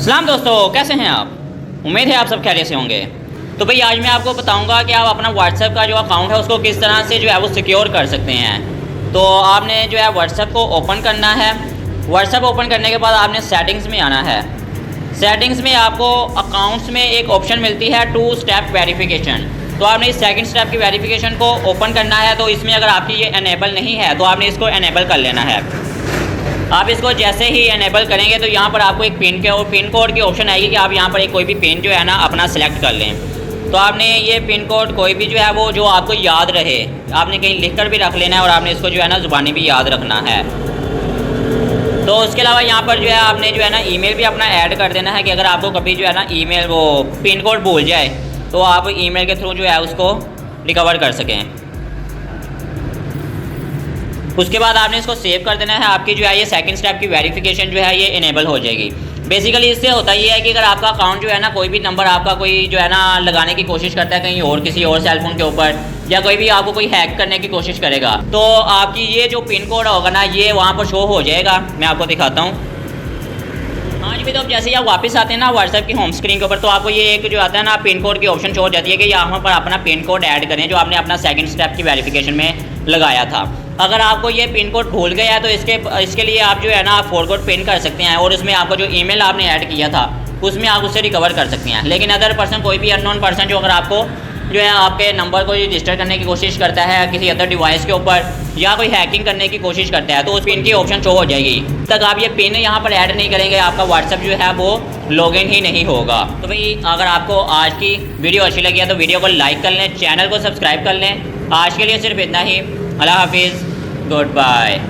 सलाम दोस्तों, कैसे हैं आप? उम्मीद है आप सब खैरियत से होंगे। तो भाई आज मैं आपको बताऊंगा कि आप अपना व्हाट्सएप का जो अकाउंट है उसको किस तरह से जो है वो सिक्योर कर सकते हैं। तो आपने जो है व्हाट्सएप को ओपन करना है। व्हाट्सएप ओपन करने के बाद आपने सेटिंग्स में आना है। सेटिंग्स में आपको अकाउंट्स में एक ऑप्शन मिलती है 2 स्टेप वेरिफिकेशन। तो आपने इस सेकंड स्टेप की वेरिफिकेशन को ओपन करना है। तो इसमें अगर आपकी ये एनेबल नहीं है तो आपने इसको एनेबल कर लेना है। आप इसको जैसे ही एनेबल करेंगे तो यहाँ पर आपको एक पिन कोड की ऑप्शन आएगी कि आप यहाँ पर एक कोई भी पिन जो है ना अपना सेलेक्ट कर लें। तो आपने ये पिन कोड कोई भी जो है वो जो आपको याद रहे, आपने कहीं लिख कर भी रख लेना है और आपने इसको जो है ना ज़ुबानी भी याद रखना है। तो उसके अलावा यहाँ पर जो है आपने जो है ना ईमेल भी अपना ऐड कर देना है कि अगर आपको कभी जो है ना ईमेल वो पिन कोड भूल जाए तो आप ईमेल के थ्रू जो है उसको रिकवर कर सकें। उसके बाद आपने इसको सेव कर देना है। आपकी जो है ये सेकंड स्टेप की वेरिफिकेशन जो है ये इनेबल हो जाएगी। बेसिकली इससे होता ये है कि अगर आपका अकाउंट जो है ना कोई भी नंबर आपका कोई जो है ना लगाने की कोशिश करता है कहीं और किसी और सेलफोन के ऊपर, या कोई भी आपको कोई हैक करने की कोशिश करेगा, तो आपकी ये जो पिन कोड होगा ना ये वहाँ पर शो हो जाएगा। मैं आपको दिखाता हूँ। हाँ जी, तो अब जैसे ही आप वापस आते हैं ना व्हाट्सएप की होम स्क्रीन के ऊपर, तो आपको ये एक जो आता है ना पिन कोड की ऑप्शन शो हो जाती है कि यहाँ पर अपना पिन कोड ऐड करें जो आपने अपना सेकंड स्टेप की वेरिफिकेशन में लगाया था। अगर आपको ये पिन कोड भूल गया है तो इसके लिए आप जो है ना फॉरगॉट पिन कर सकते हैं और उसमें आपको जो ईमेल आपने ऐड किया था उसमें आप उससे रिकवर कर सकते हैं। लेकिन अदर पर्सन, कोई भी अननोन पर्सन जो अगर आपको जो है आपके नंबर को रजिस्टर करने की कोशिश करता है किसी अदर डिवाइस के ऊपर या कोई हैकिंग करने की कोशिश करता है तो उस पिन की ऑप्शन शो हो जाएगी। तक आप ये पिन यहाँ पर ऐड नहीं करेंगे आपका व्हाट्सएप जो है वो लॉगिन ही नहीं होगा। तो भाई अगर आपको आज की वीडियो अच्छी लगी है तो वीडियो को लाइक कर लें, चैनल को सब्सक्राइब कर लें। आज के लिए सिर्फ इतना ही। अल्लाह हाफिज़, गुड बाय।